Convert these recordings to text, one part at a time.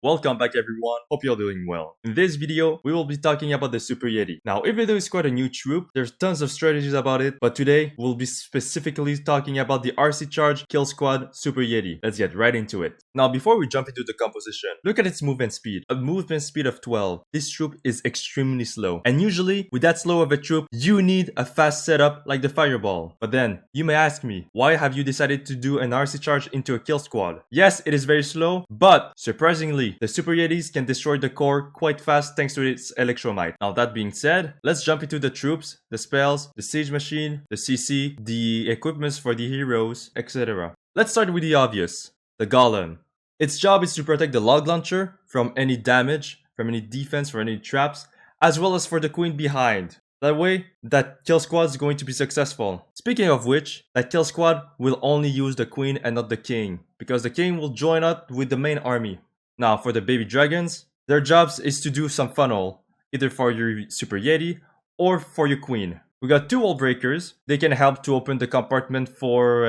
Welcome back everyone, hope you're doing well. In this video, we will be talking about the Super Yeti. Now, even though it's quite a new troop, there's tons of strategies about it, but today, we'll be specifically talking about the RC Charge Kill Squad Super Yeti. Let's get right into it. Now, before we jump into the composition, look at its movement speed. A movement speed of 12. This troop is extremely slow, and usually, with that slow of a troop, you need a fast setup like the Fireball. But then, you may ask me, why have you decided to do an RC Charge into a Kill Squad? Yes, it is very slow, but surprisingly, the Super Yetis can destroy the core quite fast thanks to its electromite. Now that being said, let's jump into the troops, the spells, the siege machine, the CC, the equipments for the heroes, etc. Let's start with the obvious, the Golem. Its job is to protect the log launcher from any damage, from any defense, from any traps, as well as for the queen behind. That way, that kill squad is going to be successful. Speaking of which, that kill squad will only use the queen and not the king, because the king will join up with the main army. Now, for the baby dragons, their jobs is to do some funnel, either for your Super Yeti or for your queen. We got two wall breakers. They can help to open the compartment for,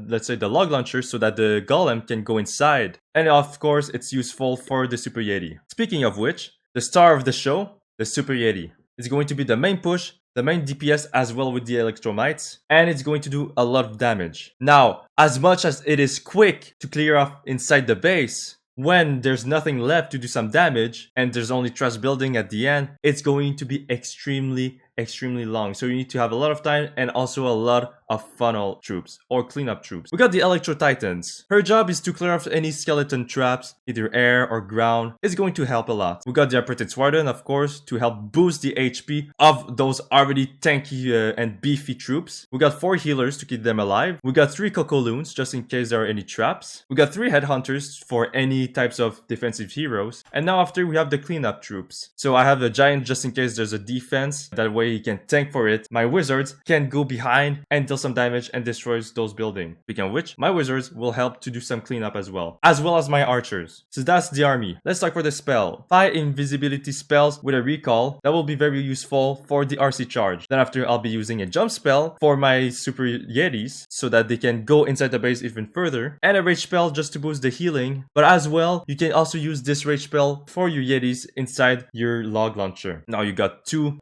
let's say, the log launcher so that the golem can go inside. And of course, it's useful for the Super Yeti. Speaking of which, the star of the show, the Super Yeti. It's going to be the main push, the main DPS as well with the electromites, and it's going to do a lot of damage. Now, as much as it is quick to clear off inside the base, when there's nothing left to do some damage and there's only trust building at the end, it's going to be extremely long. So you need to have a lot of time and also a lot of funnel troops or cleanup troops. We got the Electro Titans. Her job is to clear off any skeleton traps, either air or ground. It's going to help a lot. We got the Apprentice Warden, of course, to help boost the HP of those already tanky and beefy troops. We got 4 healers to keep them alive. We got 3 Cocoloons just in case there are any traps. We got 3 Headhunters for any types of defensive heroes. And now after we have the cleanup troops. So I have a Giant just in case there's a defense. That way he can tank for it. My Wizards can go behind and deal some damage and destroys those buildings. Speaking of which, my Wizards will help to do some cleanup as well as my Archers. So that's the army. Let's talk for the spell. 5 invisibility spells with a recall. That will be very useful for the RC charge. Then after, I'll be using a jump spell for my Super Yetis so that they can go inside the base even further. And a rage spell just to boost the healing. But as well, you can also use this rage spell for your Yetis inside your log launcher. Now you got two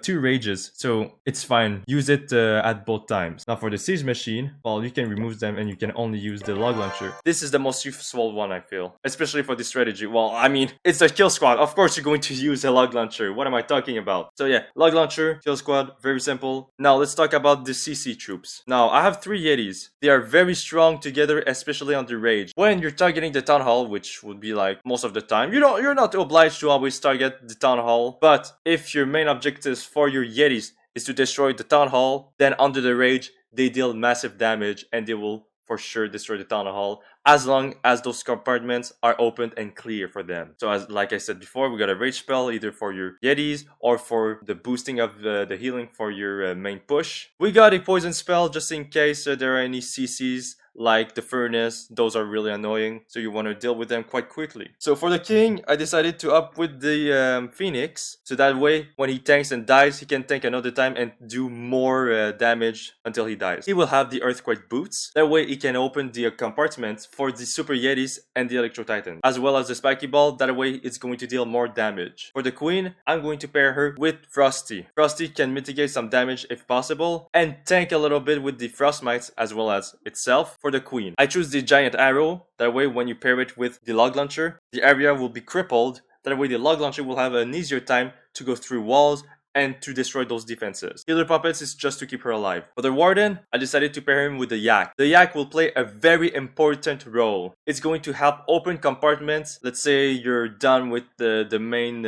rages, so it's fine. Use it at both times. Now for the siege machine, well, you can remove them and you can only use the log launcher. This is the most useful one, I feel, especially for this strategy. Well, I mean, it's a kill squad. Of course, you're going to use a log launcher. What am I talking about? So yeah, log launcher, kill squad, very simple. Now let's talk about the CC troops. Now I have 3 Yetis. They are very strong together, especially on the rage. When you're targeting the town hall, which would be like most of the time, you're not obliged to always target the town hall. But if your main objectives for your Yetis is to destroy the town hall, then under the rage, they deal massive damage and they will for sure destroy the town hall as long as those compartments are opened and clear for them. So as like I said before, we got a rage spell either for your Yetis or for the boosting of the healing for your main push. We got a poison spell just in case there are any CCs like the furnace. Those are really annoying, so you want to deal with them quite quickly. So for the king, I decided to up with the phoenix, so that way when he tanks and dies, he can tank another time and do more damage until he dies. He will have the earthquake boots, that way he can open the compartments for the Super Yetis and the Electro Titan, as well as the spiky ball. That way it's going to deal more damage. For the queen, I'm going to pair her with Frosty. Frosty can mitigate some damage if possible and tank a little bit with the frost mites as well as itself. For the queen, I choose the giant arrow. That way when you pair it with the log launcher, the area will be crippled. That way the log launcher will have an easier time to go through walls and to destroy those defenses. Healer puppets is just to keep her alive. For the warden, I decided to pair him with the yak. The yak will play a very important role. It's going to help open compartments. Let's say you're done with the main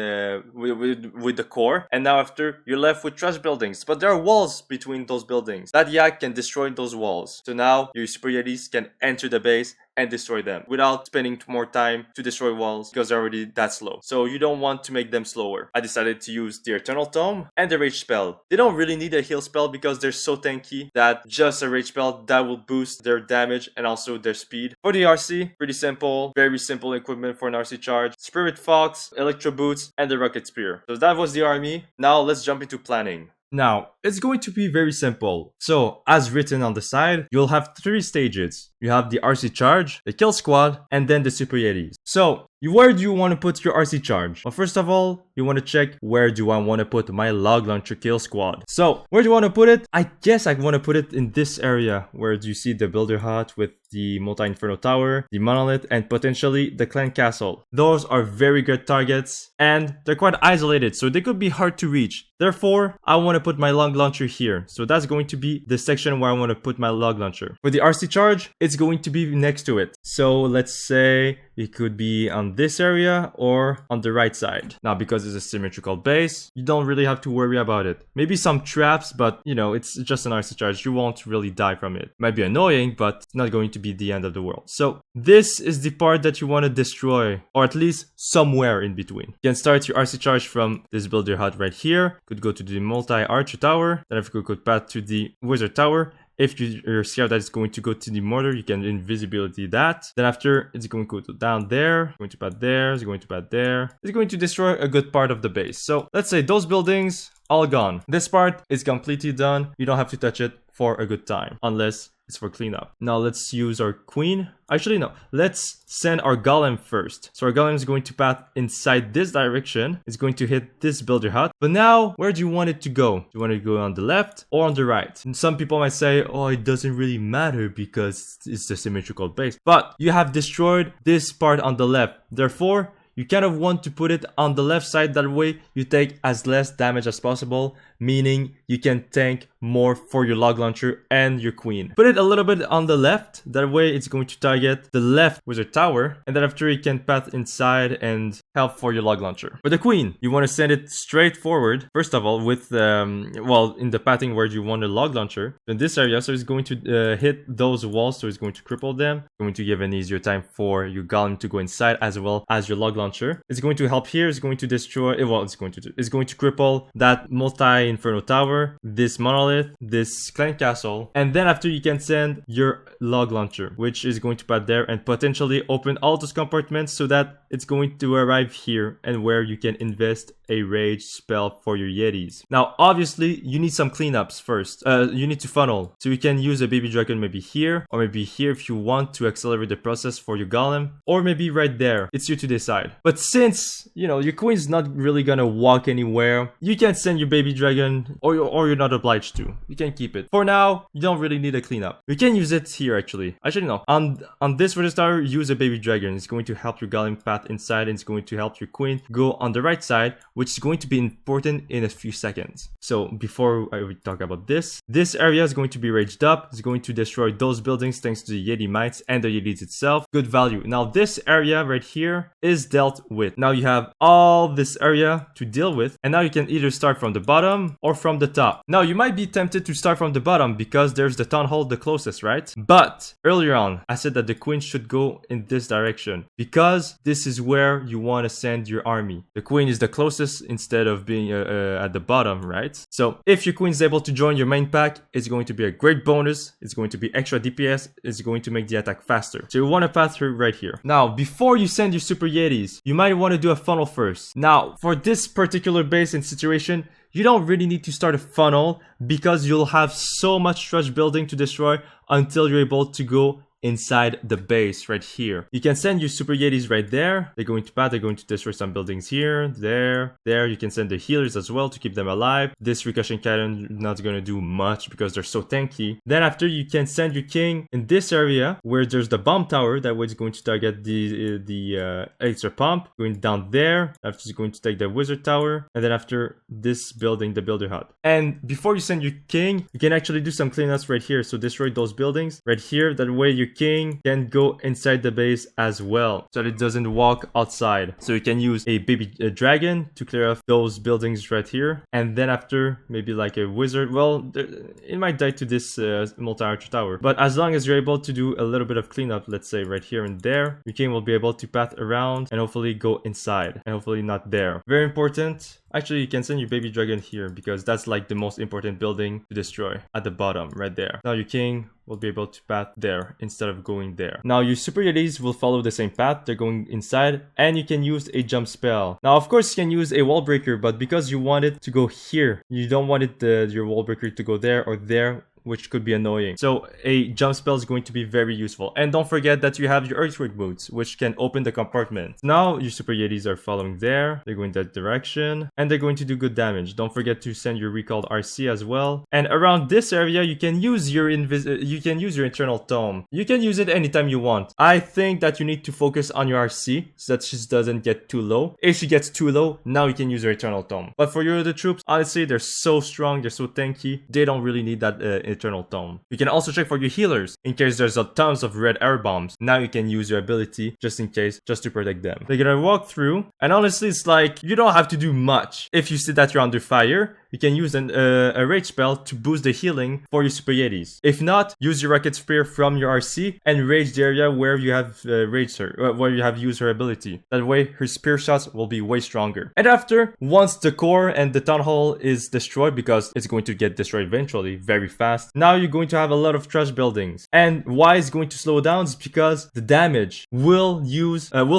with the core, and now after you're left with trash buildings, but there are walls between those buildings. That yak can destroy those walls. So now your Super Yetis can enter the base and destroy them without spending more time to destroy walls because they're already that slow. So you don't want to make them slower. I decided to use the Eternal Tome and the Rage Spell. They don't really need a heal spell because they're so tanky that just a Rage Spell that will boost their damage and also their speed. For the RC, pretty simple, very simple equipment for an RC charge. Spirit Fox, Electro Boots, and the Rocket Spear. So that was the army. Now let's jump into planning. Now, it's going to be very simple. So, as written on the side, you'll have 3 stages. You have the RC Charge, the Kill Squad, and then the Super Yetis. So, where do you want to put your RC charge? Well, first of all, you want to check where do I want to put my log launcher kill squad. So, where do you want to put it? I guess I want to put it in this area where do you see the builder hut with the multi-inferno tower, the monolith, and potentially the clan castle. Those are very good targets and they're quite isolated, so they could be hard to reach. Therefore, I want to put my log launcher here. So that's going to be the section where I want to put my log launcher. For the RC charge, it's going to be next to it. So let's say it could be on this area or on the right side. Now, because it's a symmetrical base, you don't really have to worry about it. Maybe some traps, but you know, it's just an RC charge. You won't really die from it. Might be annoying, but it's not going to be the end of the world. So this is the part that you want to destroy, or at least somewhere in between. You can start your RC charge from this builder hut right here. Could go to the multi-archer tower. Then if you could path to the wizard tower. If you're scared that it's going to go to the mortar, you can invisibility that. Then after, it's going to go down there, going to path there, it's going to path there. It's going to destroy a good part of the base. So let's say those buildings, all gone. This part is completely done. You don't have to touch it for a good time, unless it's for cleanup. Now let's use our queen. Actually, no. Let's send our golem first. So our golem is going to path inside this direction. It's going to hit this builder hut. But now, where do you want it to go? Do you want it to go on the left or on the right? And some people might say, oh, it doesn't really matter because it's a symmetrical base. But you have destroyed this part on the left. Therefore, you kind of want to put it on the left side. That way you take as less damage as possible, meaning you can tank more for your log launcher and your queen. Put it a little bit on the left. That way it's going to target the left wizard tower. And then after you can path inside and help for your log launcher. For the queen, you want to send it straight forward. First of all, with, well, in the pathing where you want a log launcher. In this area, so it's going to hit those walls. So it's going to cripple them. Going to give an easier time for your golem to go inside as well as your log launcher. It's going to help here. It's going to destroy, well, it's going to cripple that multi-inferno tower, this monolith, this clan castle, and then after you can send your log launcher, which is going to path there and potentially open all those compartments so that it's going to arrive here and where you can invest a rage spell for your Yetis. Now, obviously, you need some cleanups first. You need to funnel. So you can use a baby dragon maybe here or maybe here if you want to accelerate the process for your golem, or maybe right there. It's you to decide. But since, you know, your queen's not really gonna walk anywhere, you can send your baby dragon or you're not obliged to. You can keep it. For now, you don't really need a cleanup. You can use it here actually. Actually, no. On this Wizard Tower, use a baby dragon. It's going to help your golem path inside and it's going to help your queen go on the right side, which is going to be important in a few seconds. So before I talk about this area is going to be raged up. It's going to destroy those buildings thanks to the Yeti mites and the Yetis itself. Good value. Now this area right here is dealt with. Now you have all this area to deal with, and now you can either start from the bottom or from the top. Now you might be tempted to start from the bottom because there's the town hall the closest, right? But earlier on I said that the queen should go in this direction because this is where you want to send your army. The queen is the closest instead of being at the bottom, right? So if your queen is able to join your main pack, it's going to be a great bonus. It's going to be extra DPS. It's going to make the attack faster. So you want to path her right here. Now, before you send your Super Yetis, you might want to do a funnel first. Now, for this particular base and situation, you don't really need to start a funnel because you'll have so much trash building to destroy until you're able to go inside the base right here. You can send your Super Yetis right there. They're going to path, they're going to destroy some buildings here, there. You can send the healers as well to keep them alive. This ricochet cannon not going to do much because they're so tanky. Then after, you can send your king in this area where there's the bomb tower. That way it's going to target the extra pump. Going down there. After, it's going to take the wizard tower. And then after this building, the builder hut. And before you send your king, you can actually do some cleanups right here. So destroy those buildings right here. That way you king can go inside the base as well so that it doesn't walk outside. So you can use a baby dragon to clear off those buildings right here, and then after maybe like a wizard, well, it might die to this multi-archer tower, but as long as you're able to do a little bit of cleanup, let's say right here and there, your king will be able to path around and hopefully go inside and hopefully not there. Very important. Actually, you can send your baby dragon here because that's like the most important building to destroy at the bottom right there. Now your king will be able to path there instead of going there. Now your Super Yetis will follow the same path. They're going inside and you can use a jump spell. Now of course you can use a wall breaker, but because you want it to go here, you don't want it your wall breaker to go there or there, which could be annoying. So a jump spell is going to be very useful. And don't forget that you have your earthquake boots, which can open the compartment. Now your Super Yetis are following there. They're going that direction and they're going to do good damage. Don't forget to send your recalled RC as well. And around this area, you can use your internal tome. You can use it anytime you want. I think that you need to focus on your RC so that she doesn't get too low. If she gets too low, now you can use your eternal tome. But for your other troops, honestly, they're so strong, they're so tanky, they don't really need that eternal tome. You can also check for your healers in case there's a tons of red air bombs. Now you can use your ability just in case, just to protect them. They're gonna walk through, and honestly, it's like you don't have to do much. If you see that you're under fire, you can use a rage spell to boost the healing for your Super Yetis. If not, use your rocket spear from your RC and rage the area where you have raged her, where you have used her ability. That way, her spear shots will be way stronger. And after, once the core and the town hall is destroyed, because it's going to get destroyed eventually, very fast, now you're going to have a lot of trash buildings. And why it's going to slow down is because the damage will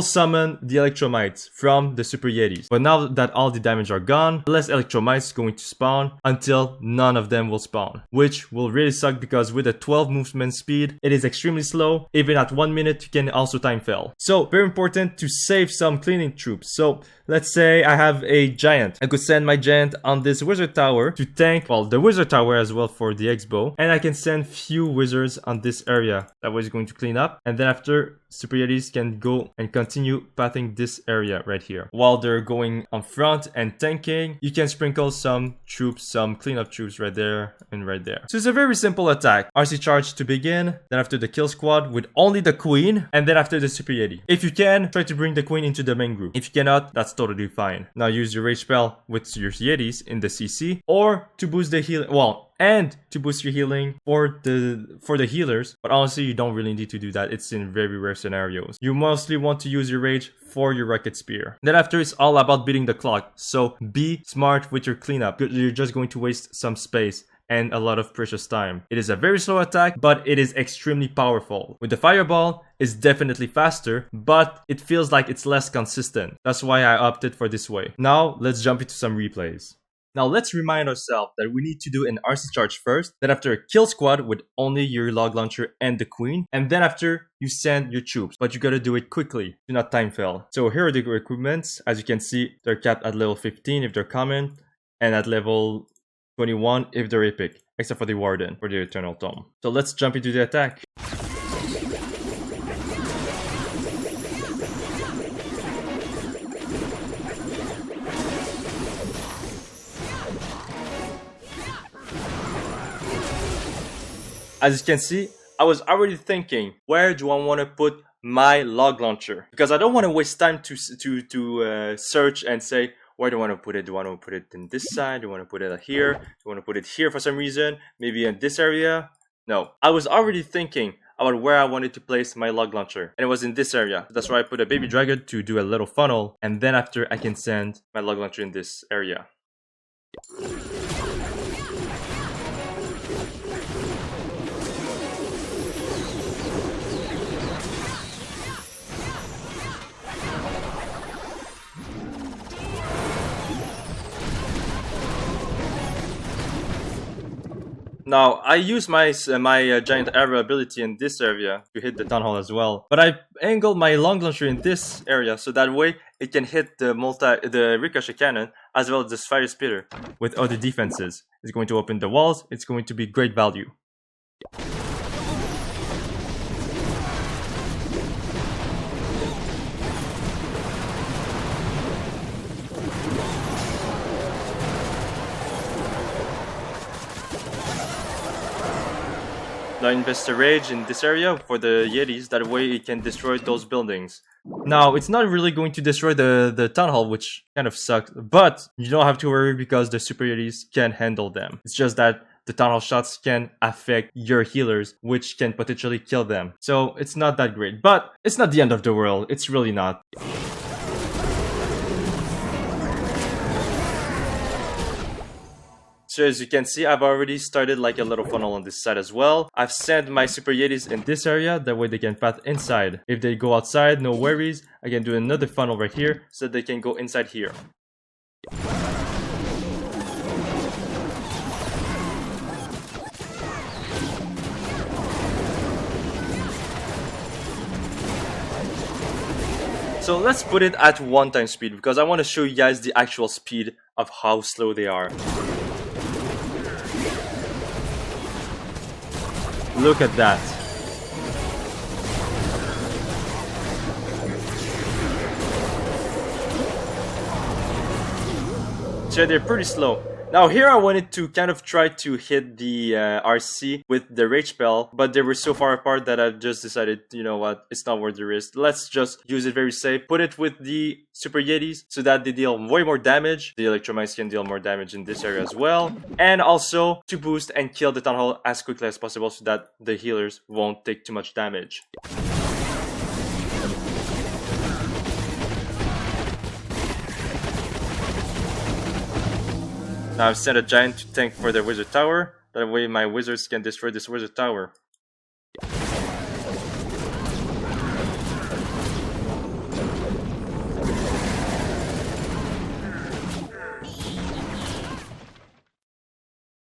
summon the electromites from the Super Yetis. But now that all the damage are gone, less electromites is going to spawn until none of them will spawn, which will really suck because with a 12 movement speed, it is extremely slow. Even at 1 minute, you can also time fail. So very important to save some cleaning troops. So let's say I have a giant. I could send my giant on this wizard tower to tank, well, the wizard tower as well for the X-bow. And I can send few wizards on this area. That was going to clean up. And then after, Super Yetis can go and continue pathing this area right here. While they're going on front and tanking, you can sprinkle some troops, some cleanup troops right there and right there. So it's a very simple attack. RC charge to begin, then after the kill squad with only the queen, and then after the Super Yeti. If you can, try to bring the queen into the main group. If you cannot, that's totally fine. Now use your rage spell with your Yetis in the CC, or to boost the heal, and to boost your healing for the healers. But honestly, you don't really need to do that. It's in very rare scenarios. You mostly want to use your rage for your rocket spear. Then after, it's all about beating the clock. So be smart with your cleanup. You're just going to waste some space and a lot of precious time. It is a very slow attack, but it is extremely powerful. With the fireball, it's definitely faster, but it feels like it's less consistent. That's why I opted for this way. Now, let's jump into some replays. Now let's remind ourselves that we need to do an RC charge first, then after a kill squad with only your log launcher and the queen, and then after you send your troops, but you gotta do it quickly, do not time fail. So here are the equipments. As you can see, they're capped at level 15 if they're common, and at level 21 if they're epic, except for the warden for the eternal tome. So let's jump into the attack. As you can see, I was already thinking, where do I want to put my log launcher? Because I don't want to waste time to search and say, where do I want to put it? Do I want to put it in this side? Do I want to put it here? Do I want to put it here for some reason? Maybe in this area? No. I was already thinking about where I wanted to place my log launcher. And it was in this area. That's why I put a baby dragon to do a little funnel. And then after, I can send my log launcher in this area. Now, I use my giant arrow ability in this area to hit the town hall as well. But I angled my long launcher in this area so that way it can hit the ricochet cannon as well as the fire spitter with other defenses. It's going to open the walls. It's going to be great value. Now invest a rage in this area for the Yetis, that way it can destroy those buildings. Now, it's not really going to destroy the town hall, which kind of sucks, but you don't have to worry because the Super Yetis can handle them. It's just that the town hall shots can affect your healers, which can potentially kill them. So it's not that great, but it's not the end of the world. It's really not. So as you can see, I've already started like a little funnel on this side as well. I've sent my Super Yetis in this area, that way they can path inside. If they go outside, no worries. I can do another funnel right here, so they can go inside here. So let's put it at 1 time speed because I want to show you guys the actual speed of how slow they are. Look at that. So they're pretty slow. Now here I wanted to kind of try to hit the RC with the rage spell, but they were so far apart that I've just decided, you know what, it's not worth the risk. Let's just use it very safe. Put it with the Super Yetis so that they deal way more damage. The Electromites can deal more damage in this area as well. And also to boost and kill the Town Hall as quickly as possible so that the healers won't take too much damage. Now I've sent a giant to tank for the wizard tower. That way my wizards can destroy this wizard tower.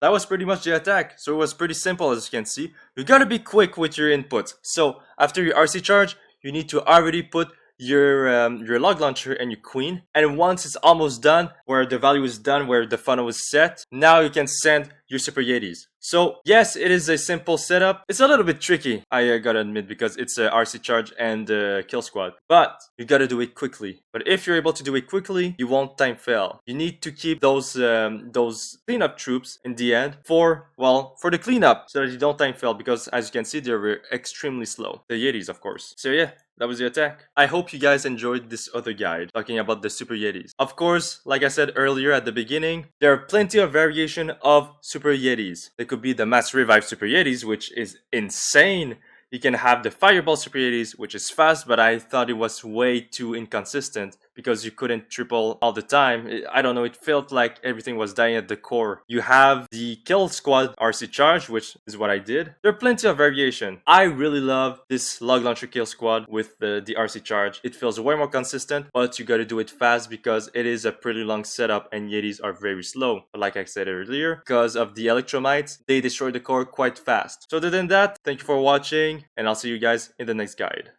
That was pretty much the attack, so it was pretty simple as you can see. You gotta be quick with your input. So after your RC charge, you need to already put your log launcher and your queen, and once it's almost done, where the value is done, where the funnel is set, now you can send your Super Yetis. So yes, it is a simple setup. It's a little bit tricky, I gotta admit, because it's a RC charge and a kill squad, but you gotta do it quickly. But if you're able to do it quickly, you won't time fail. You need to keep those cleanup troops in the end for the cleanup, so that you don't time fail, because as you can see, they're extremely slow. The Yetis, of course. So yeah, that was the attack. I hope you guys enjoyed this other guide talking about the Super Yetis. Of course, like I said earlier at the beginning, there are plenty of variation of Super Yetis. They could be the Mass Revive Super Yetis, which is insane. You can have the Fireball Super Yetis, which is fast, but I thought it was way too inconsistent because you couldn't triple all the time. I don't know, it felt like everything was dying at the core. You have the Kill Squad RC Charge, which is what I did. There are plenty of variation. I really love this Log Launcher Kill Squad with the RC Charge. It feels way more consistent, but you gotta do it fast because it is a pretty long setup and Yetis are very slow. But like I said earlier, because of the Electromites, they destroy the core quite fast. So other than that, thank you for watching, and I'll see you guys in the next guide.